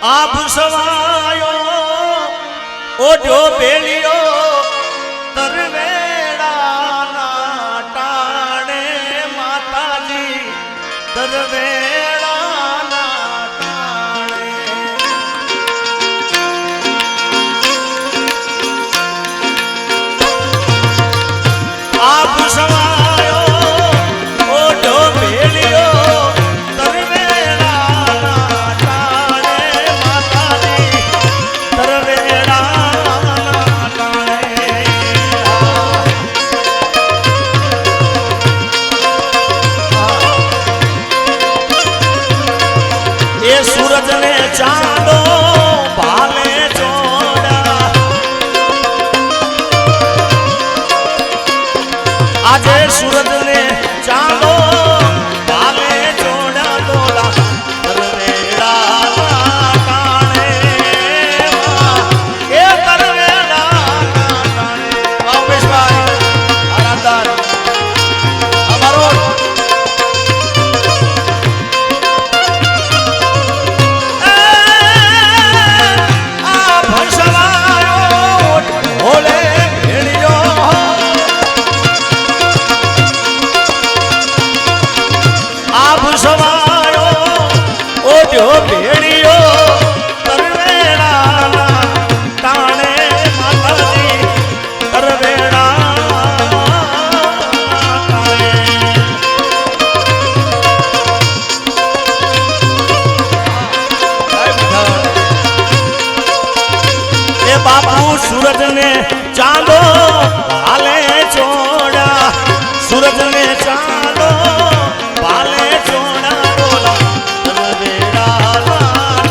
આભ સવાયો ઓઢો ભેલિયો તરવેડાના ટાણે માતાજી તરવેડાના ટાણે આભ સવાયો ઓઢો ભેલિયો सूरज ने चांदो भाले छोड़ा आज सूरज ने चांदो भाले छोड़ा तोला तरवेड़ा काने ए तरवेड़ा काने वावेश भाई आरामदार हमारो सूरज ने चांदो भाले छोड़ा सूरज ने चांदो भाले छोड़ा बोला तरवेड़ा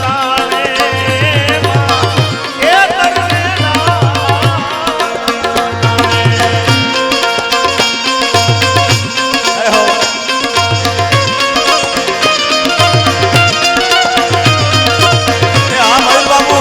काने ए तरवेड़ा हो ए हां मयूर बाबू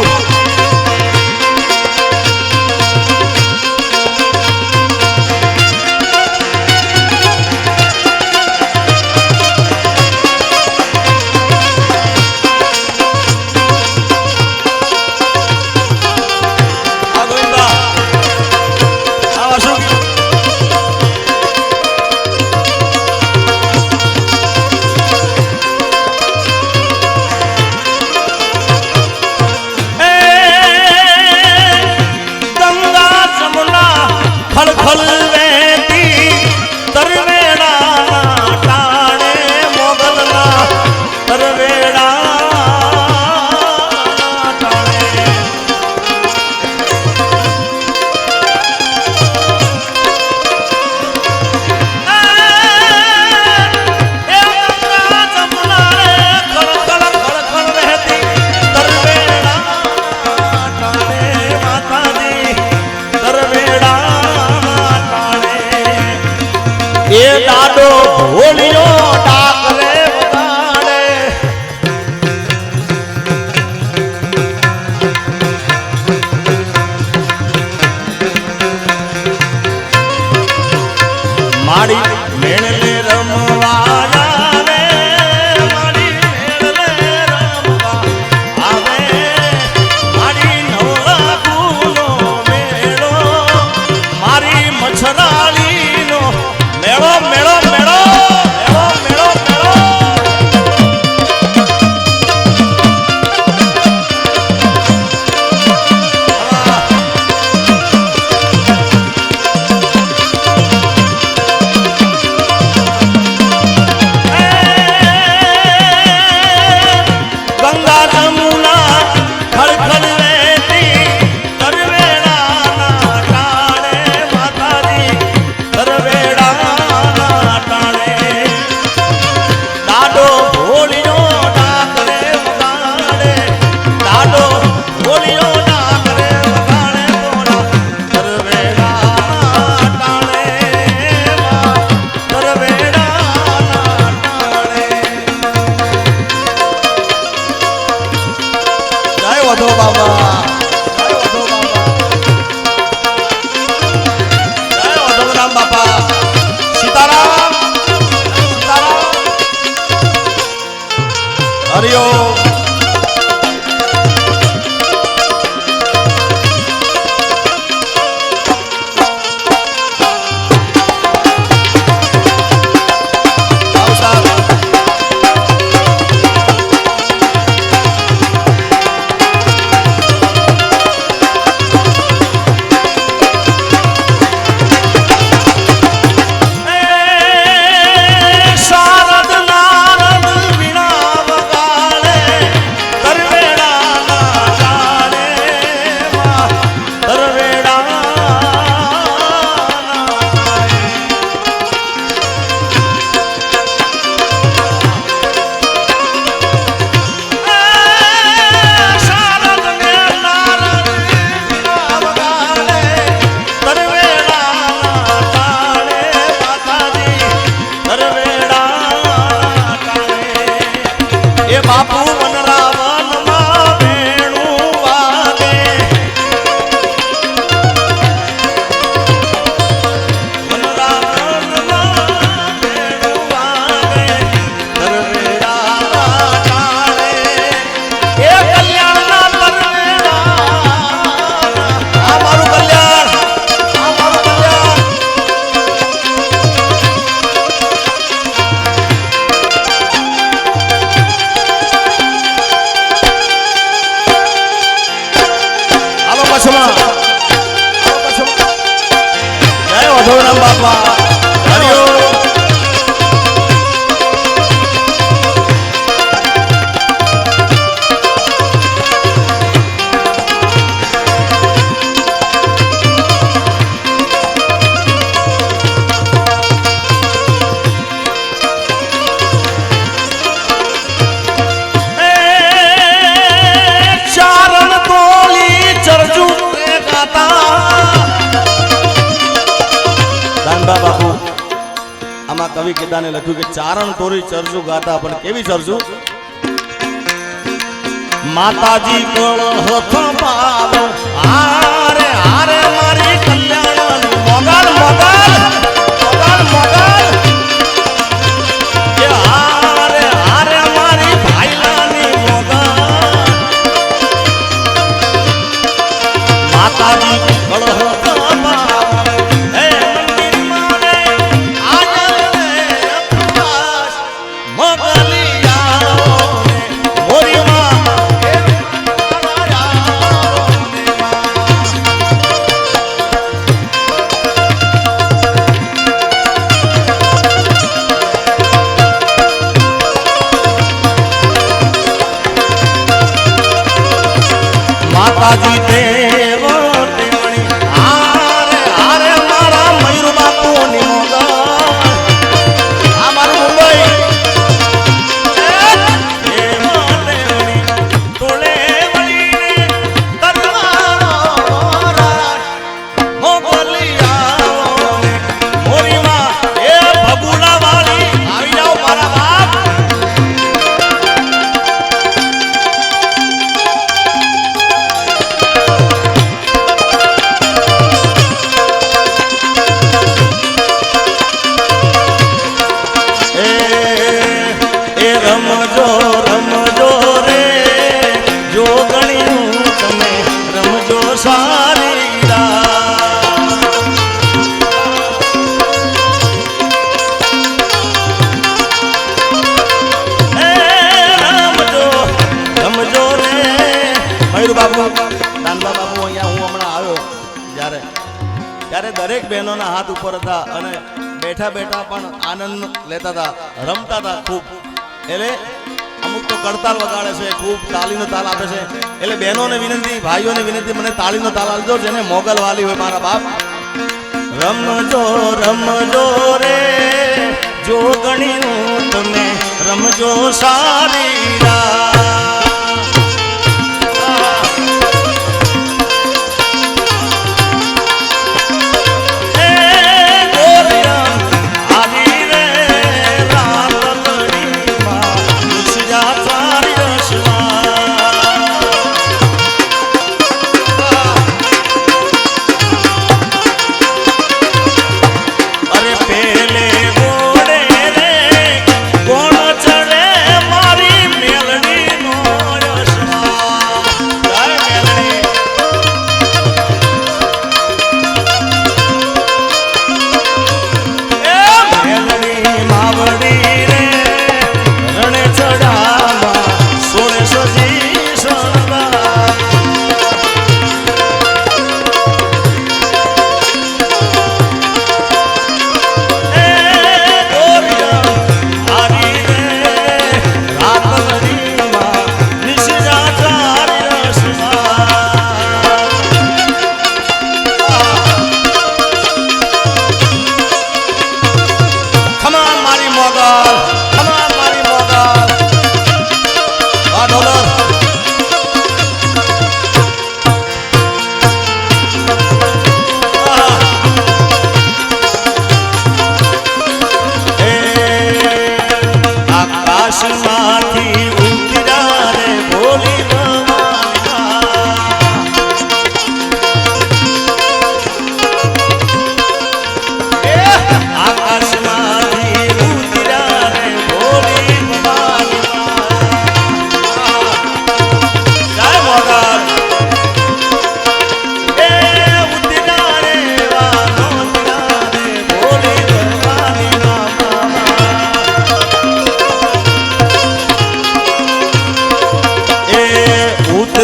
ये डाडो भोलियो डाकरे बगाड़े माड़ी मेणले रमवा आवे माड़ी मेणले रमवा आवे माड़ी नवरा फूलो मेलो मारी मछराली नो मेड़ो मेड़ो मेड़ो मेड़ो मेड़ो मेड़ो गंगा जमुना खड़खड़ रहती तरवेड़ा टाणे माताजी तरवेड़ा વધો બાબા જય વધો બાબા જય વધો રામ બાપા સીતારામ સીતારામ હરિ ઓમ રામ બાપા હરિઓમ બાપુ આમાં કવિ કેદાને લખ્યું કે ચારણ તોરી ચરજુ ગાતા પણ કેવી ચરજુ માતાજી કળહ પાવ હારે હારે મારી કલ્યાણ મોગલ મોગલ મોગલ મોગલ કે હારે હારે મારી ભાઈલાની મોગલ માતાજી કળહ માતાજી દેવ દેવણી હારે હારે મારા મયુર બાપુની મોગલ આ મારું મુંબઈ દેવ દેવણી તોળે વળીને તરવારો રાજ મોગલિયાઓ ને મોરીમાં એ ભગુલા વાળી આવી જાઓ મારા બાપ રમજો રમજો રે જોગણિયું તમે રમજો સારી રમજો રમજો રે મયુર બાપુ દાનબા બાપુ અહીંયા હું હમણાં આવ્યો ત્યારે દરેક બહેનોના હાથ ઉપર હતા અને બેઠા બેઠા પણ આનંદ લેતા હતા રમતા હતા ખૂબ એટલે અમુક તો કડતાલ વગાડે છે ખૂબ તાલીનો તાલ આપે છે એટલે બહેનોને વિનંતી ભાઈઓને વિનંતી મને તાલીનો તાલ આપજો જેને મોગલ વાલી હોય મારા બાપ રમજો રમજો રે જોગણીનું તમે રમજો સારી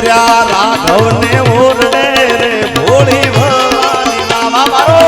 રાઘવને ઓરડે રે ભોળી ભવાની મામા મારો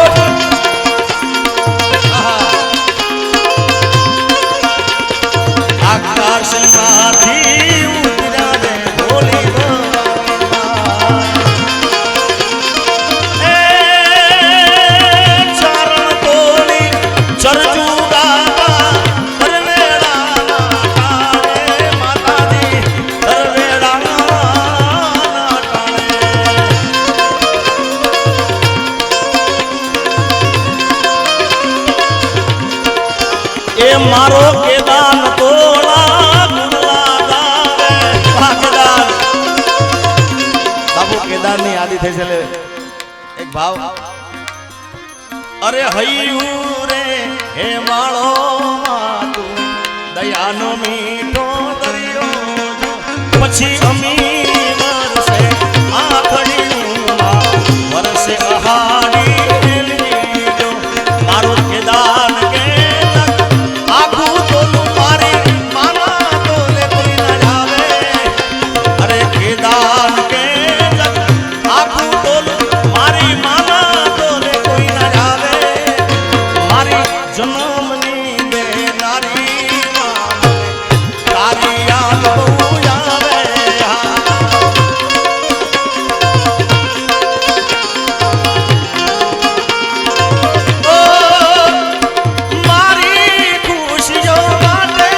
મારો કેદાન તોડા ગુરલા દાવે કેદાન બાપુ કેદાનની યાદી થઈ છે એક ભાવ અરે હૈયું રે હે માળો માતું દયાનો મીઠો દરિયો પછી અમી વરસે આખડીમાં વરસે અહાડી લીજો મારો કેદાન કે આખું તોલું મારી માના તોલે કોઈ ન જાવે અરે કેદાન કે આખું તોલું મારી માના તોલે કોઈ ન જાવે મારી જન્મની દે નારી તારી યાદ બહુ આવે ઓ મારી ખુશીઓ માટે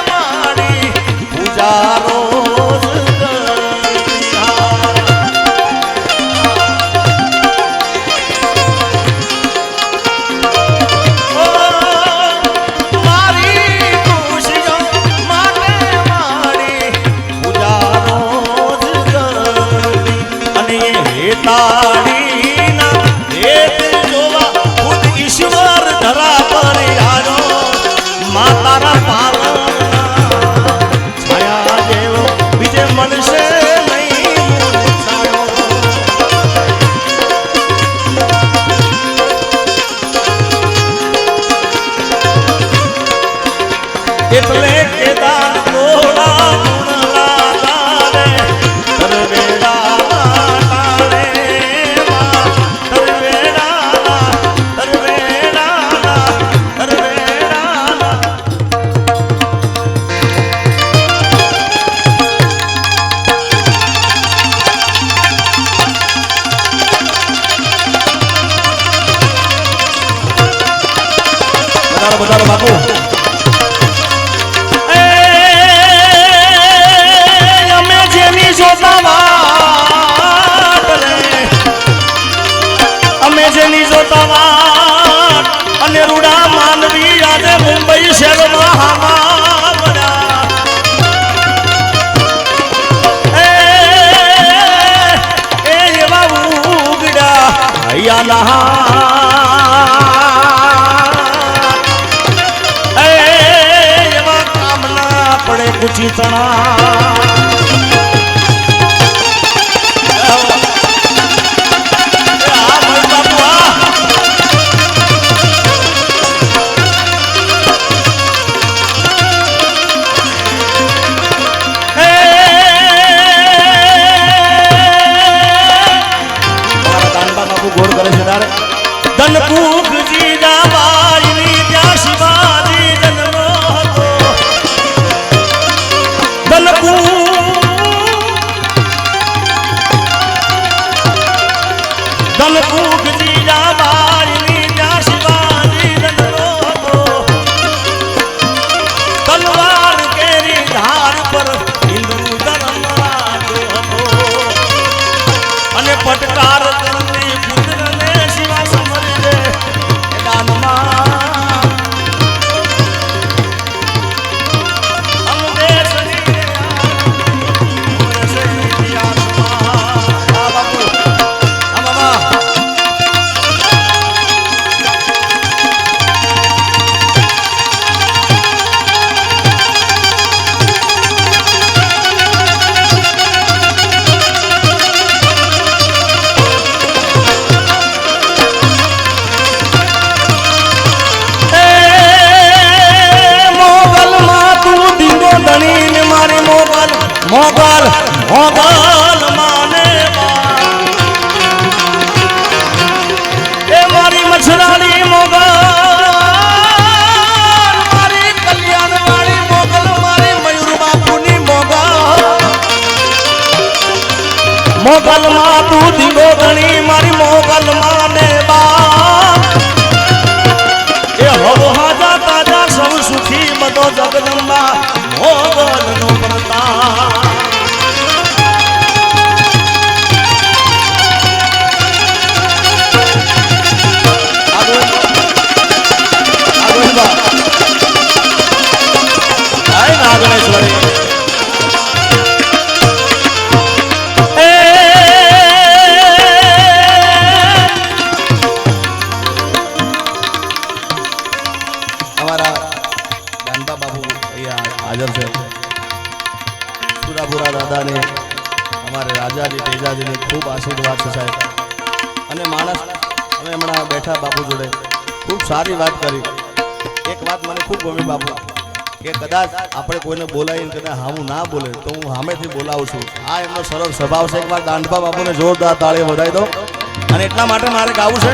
મારી પૂજા રોજ મારી ખુશીઓ માટે મારી પૂજા રોજ કરતી અને એ હેતાળીના હેત જોવા ખુદ ઈશ્વર ધરા પર આવ્યો મા તારા પાલનના છાયા જેવો બીજે મળશે નહીં મુરછાયો. એટલે કેદાન તોડા ગુણલા તારે તરવેડા તારે માં તરવેડા તરવેડા તરવેડા બધારો બાપુ અમે જેની જોતા વાટ રે અમે જેની જોતા વાટ અને રૂડા માનવી આજે મુંબઈ શહેરમાં હામા બન્યા એ એવા ઉગડા હૈયાના એવા કામના પડે કુચી તણા ગોળ કરે છે તારે ધનકુખ જીજાબાઈની ત્યાં શિવાજી જન્મ હતો ધનકુખ જીજાબાઈની ત્યાં શિવાજી જન્મ હતો તલવાર કેરી ધાર પર હિન્દુ ધર્મ રાખ્યો હતો અને પટકાર કરતી પુત્રને શિવા સમરી દે દાનમાં અંદેશની મોરસે ઇતિહાસમાં આ બાપુ આ બાબા મોગલ મોગલ માને એ મારી મછરાની મોગલ મારી કલ્યાણ વાળી મોગલ મારી મયુર બાપુની મોગલ માં તું દીવો ધણી મારી મોગલ માને બાપ એ હવ હાજા તાજા સૌ સુખી બધો જગદંબા મોગલ નો પ્રતાપ અમારે રાજાજી તેજાજીની ખૂબ આશીર્વાદ છે સાહેબ. અને માણસ અમે હમણાં બેઠા બાપુ જોડે ખૂબ સારી વાત કરી. એક વાત મને ખૂબ ગમી બાપુ કે કદાચ આપણે કોઈને બોલાવીને કદાચ હામું ના બોલે તો હું સામેથી બોલાવું છું. આ એમનો સરળ સ્વભાવ છે. એકવાર દાંડભા બાપુને જોરદાર તાળી વધાવી દો. અને એટલા માટે મારે ગાવું છે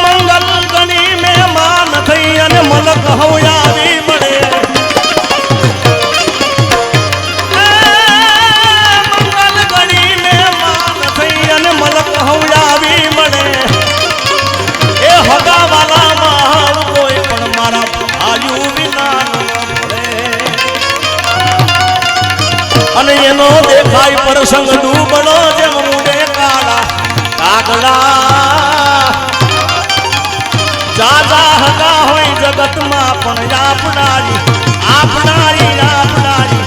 મંગલ ગણી મહેમાન થઈ અને મલક હવે આવી મળે. મંગલ ગણી મહેમાન થઈ અને મલક હવે આવી મળે. એ હગાવાલામાં કોઈ પણ મારા આજુ વિના અને એનો દેખાય પ્રસંગ ડૂબણો જેમ ઉડે કાળા કાગડા. જાજા હગા હોય જગતમાં પણ આપનારી આપનારી આપનારી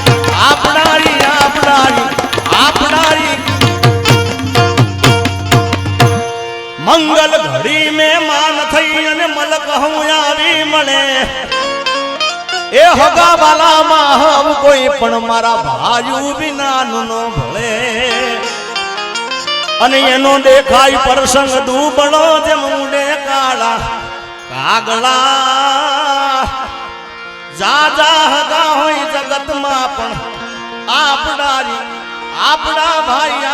આપનારી આપનારી આપનારી. મંગલ ઘડી મહેમાન થઈ અને મલક હું આવી મળે. એ હગા વાલામાં હમ કોઈ પણ મારા ભાઈ વિના નો ભળે. અને એનો દેખાય પ્રસંગ ડૂબણો જેમ ઉડે કાળા કાગડા. જાજા હગા હોય જગતમાં પણ આપનારી આપણા ભાઈ